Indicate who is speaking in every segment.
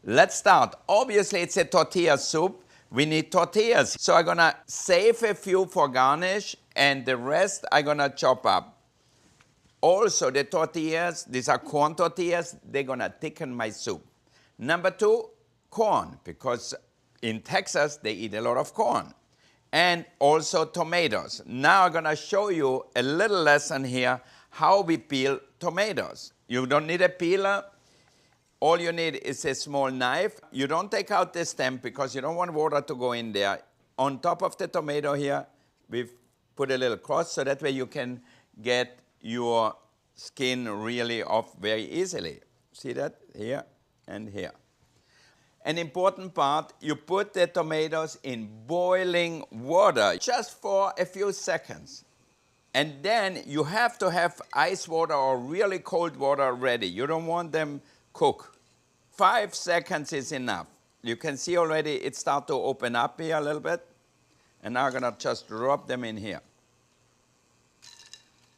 Speaker 1: Let's start. Obviously, it's a tortilla soup. We need tortillas. So I'm gonna save a few for garnish, and the rest I'm gonna chop up. Also, the tortillas, these are corn tortillas, they're gonna thicken my soup. Number two, corn, because in Texas, they eat a lot of corn. And also tomatoes. Now I'm gonna show you a little lesson here, how we peel tomatoes. You don't need a peeler. All you need is a small knife. You don't take out the stem because you don't want water to go in there. On top of the tomato here, we've put a little cross so that way you can get your skin really off very easily. See that? Here and here. An important part, you put the tomatoes in boiling water just for a few seconds. And then you have to have ice water or really cold water ready. You don't want them cooked. 5 seconds is enough. You can see already it start to open up here a little bit. And now I'm gonna just drop them in here.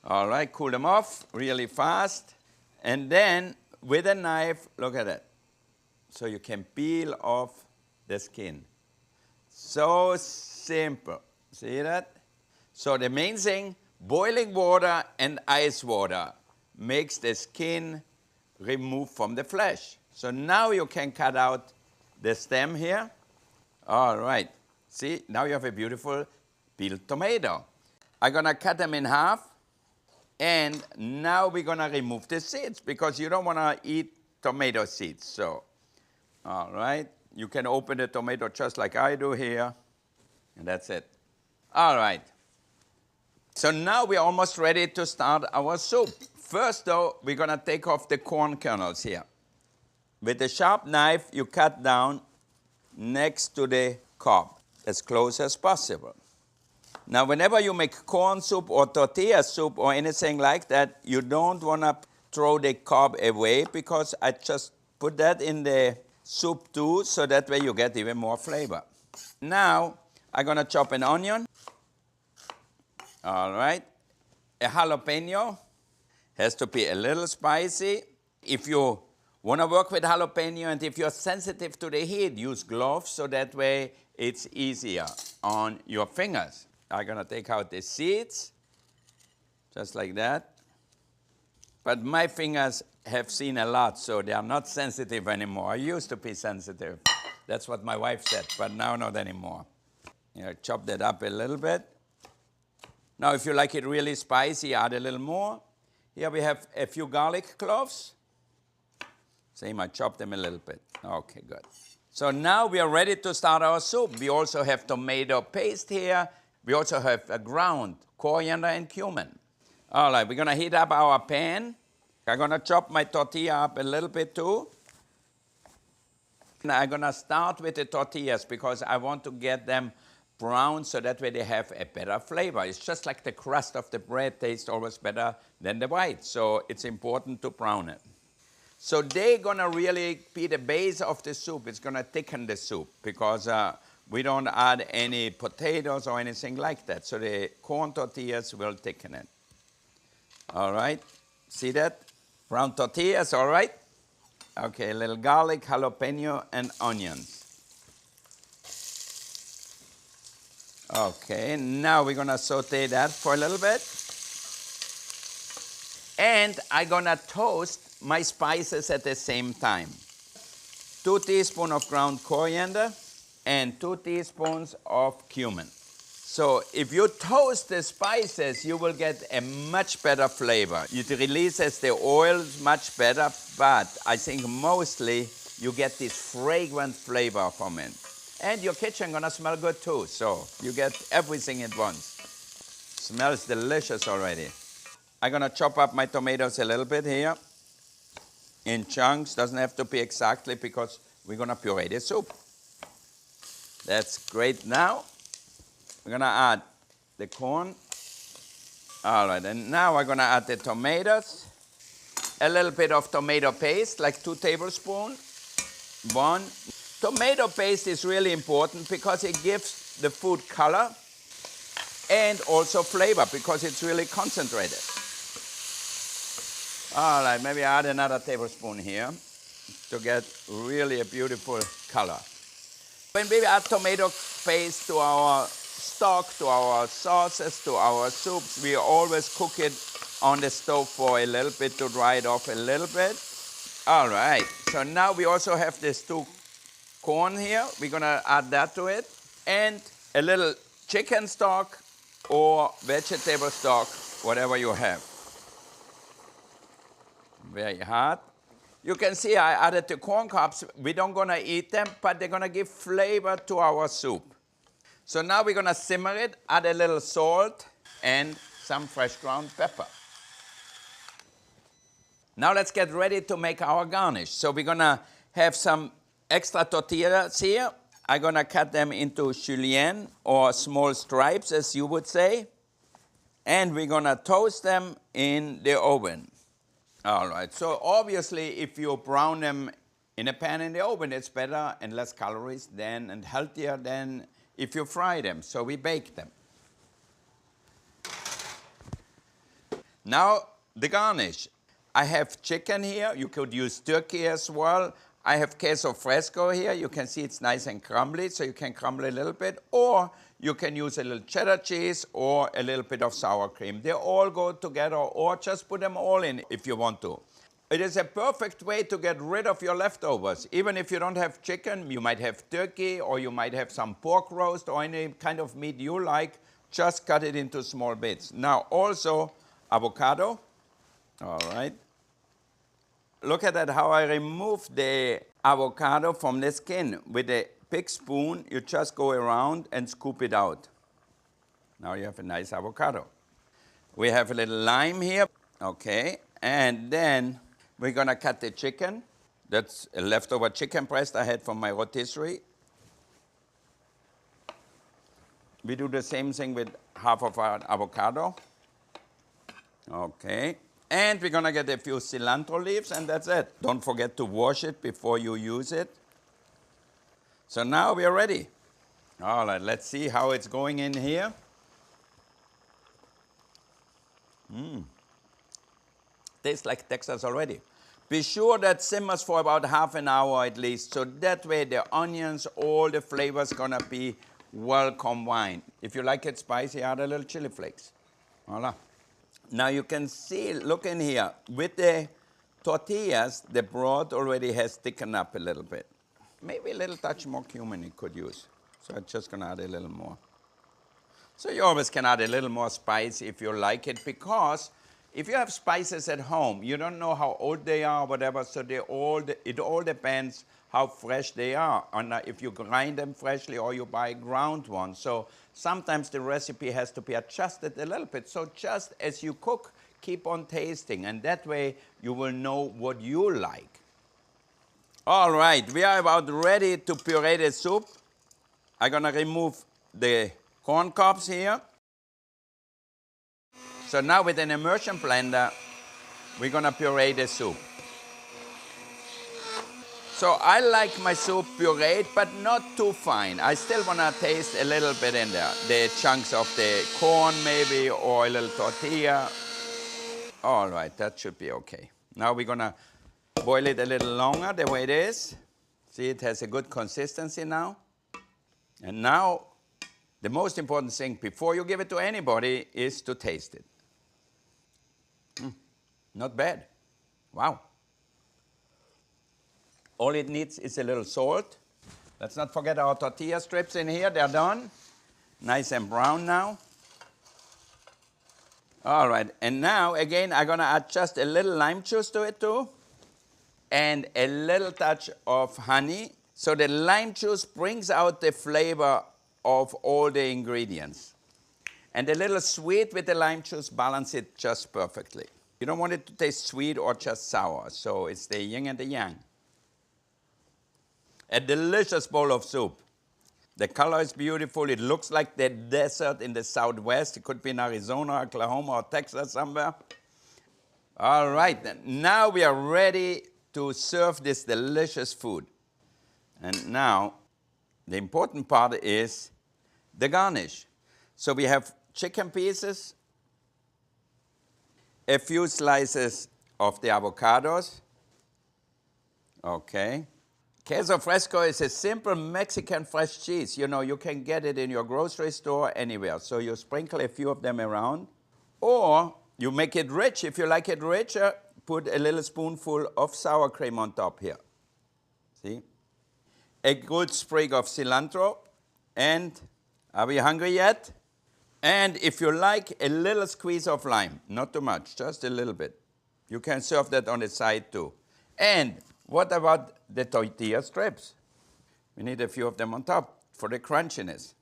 Speaker 1: All right, cool them off really fast. And then with a knife, look at it. So you can peel off the skin. So simple. See that? So the main thing, boiling water and ice water makes the skin removed from the flesh. So now you can cut out the stem here. All right. See, now you have a beautiful peeled tomato. I'm gonna cut them in half. And now we're gonna remove the seeds because you don't wanna eat tomato seeds. So, all right. You can open the tomato just like I do here. And that's it. All right. So now we're almost ready to start our soup. First though, we're gonna take off the corn kernels here. With a sharp knife, you cut down next to the cob, as close as possible. Now, whenever you make corn soup or tortilla soup or anything like that, you don't wanna throw the cob away because I just put that in the soup too, so that way you get even more flavor. Now, I'm gonna chop an onion. All right. A jalapeno. Has to be a little spicy. If you want to work with jalapeno and if you're sensitive to the heat, use gloves so that way it's easier on your fingers. I'm going to take out the seeds, just like that. But my fingers have seen a lot, so they are not sensitive anymore. I used to be sensitive. That's what my wife said, but now not anymore. Chop that up a little bit. Now, if you like it really spicy, add a little more. Here we have a few garlic cloves. Same, I chopped them a little bit. Okay, good. So now we are ready to start our soup. We also have tomato paste here. We also have a ground coriander and cumin. All right, we're gonna heat up our pan. I'm gonna chop my tortilla up a little bit too. And I'm gonna start with the tortillas because I want to get them brown so that way they have a better flavor. It's just like the crust of the bread tastes always better than the white. So it's important to brown it. So they're gonna really be the base of the soup. It's gonna thicken the soup because we don't add any potatoes or anything like that. So the corn tortillas will thicken it. All right, see that? Brown tortillas, all right? Okay, a little garlic, jalapeno, and onions. Okay, now we're gonna saute that for a little bit. And I'm gonna toast my spices at the same time. 2 teaspoons of ground coriander and 2 teaspoons of cumin. So if you toast the spices, you will get a much better flavor. It releases the oils much better, but I think mostly you get this fragrant flavor from it. And your kitchen gonna smell good too, so you get everything at once. Smells delicious already. I'm gonna chop up my tomatoes a little bit here in chunks. Doesn't have to be exactly because we're gonna puree the soup. That's great. Now we're gonna add the corn. All right, and now I'm gonna add the tomatoes. A little bit of tomato paste, like 2 tablespoons. 1. Tomato paste is really important because it gives the food color and also flavor because it's really concentrated. All right, maybe add another tablespoon here. to get really a beautiful color. When we add tomato paste to our stock, to our sauces, to our soups, we always cook it on the stove for a little bit to dry it off a little bit. All right, so now we also have this two corn here. We're gonna add that to it. And a little chicken stock or vegetable stock, whatever you have. Very hot. You can see I added the corn cobs. We don't gonna eat them, but they're gonna give flavor to our soup. So now we're gonna simmer it, add a little salt and some fresh ground pepper. Now let's get ready to make our garnish. So we're gonna have some extra tortillas here. I'm gonna cut them into julienne or small stripes, as you would say. And we're gonna toast them in the oven. All right, so obviously if you brown them in a pan in the oven, it's better and less calories than and healthier than if you fry them. So we bake them. Now the garnish. I have chicken here. You could use turkey as well. I have queso fresco here. You can see it's nice and crumbly, so you can crumble a little bit. Or you can use a little cheddar cheese or a little bit of sour cream. They all go together, or just put them all in if you want to. It is a perfect way to get rid of your leftovers. Even if you don't have chicken, you might have turkey, or you might have some pork roast, or any kind of meat you like. Just cut it into small bits. Now also avocado. All right. Look at that, how I remove the avocado from the skin. With a big spoon, you just go around and scoop it out. Now you have a nice avocado. We have a little lime here. Okay, and then we're gonna cut the chicken. That's a leftover chicken breast I had from my rotisserie. We do the same thing with half of our avocado. Okay. And we're gonna get a few cilantro leaves, and that's it. Don't forget to wash it before you use it. So now we are ready. All right, let's see how it's going in here. Tastes like Texas already. Be sure that simmers for about half an hour at least, so that way the onions, all the flavors gonna be well combined. If you like it spicy, add a little chili flakes. Voila. Now you can see, look in here, with the tortillas, the broth already has thickened up a little bit. Maybe a little touch more cumin you could use. So I'm just gonna add a little more. So you always can add a little more spice if you like it, because if you have spices at home, you don't know how old they are or whatever, so it all depends how fresh they are, and if you grind them freshly or you buy ground ones. So sometimes the recipe has to be adjusted a little bit. So just as you cook, keep on tasting, and that way you will know what you like. All right, we are about ready to puree the soup. I'm gonna remove the corn cobs here. So now with an immersion blender, we're gonna puree the soup. So I like my soup pureed, but not too fine. I still want to taste a little bit in there. The chunks of the corn maybe, or a little tortilla. All right, that should be okay. Now we're going to boil it a little longer the way it is. See, it has a good consistency now. And now, the most important thing before you give it to anybody is to taste it. Not bad. Wow. All it needs is a little salt. Let's not forget our tortilla strips in here. They're done. Nice and brown now. All right, and now again I'm gonna add just a little lime juice to it too, and a little touch of honey. So the lime juice brings out the flavor of all the ingredients. And a little sweet with the lime juice balance it just perfectly. You don't want it to taste sweet or just sour, so it's the yin and the yang. A delicious bowl of soup. The color is beautiful. It looks like the desert in the Southwest. It could be in Arizona, Oklahoma, or Texas somewhere. All right, then. Now we are ready to serve this delicious food. And now, the important part is the garnish. So we have chicken pieces, a few slices of the avocados, Okay. Queso fresco is a simple Mexican fresh cheese. You know, you can get it in your grocery store anywhere. So you sprinkle a few of them around. Or you make it rich. If you like it richer, put a little spoonful of sour cream on top here. See? A good sprig of cilantro. And are we hungry yet? And if you like, a little squeeze of lime. Not too much, just a little bit. You can serve that on the side too. And what about the tortilla strips? We need a few of them on top for the crunchiness.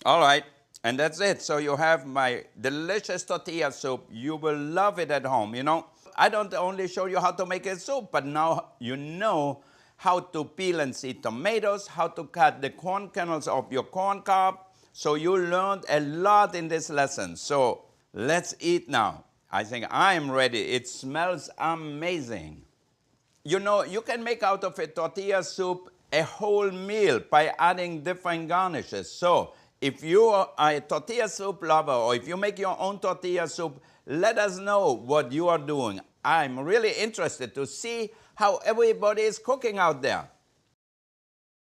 Speaker 1: All right, and that's it. So you have my delicious tortilla soup. You will love it at home. You know, I don't only show you how to make a soup, but now you know how to peel and seed tomatoes, how to cut the corn kernels of your corn cob. So you learned a lot in this lesson. So let's eat now. I think I'm ready. It smells amazing. You know, you can make out of a tortilla soup a whole meal by adding different garnishes. So if you are a tortilla soup lover or if you make your own tortilla soup, let us know what you are doing. I'm really interested to see how everybody is cooking out there.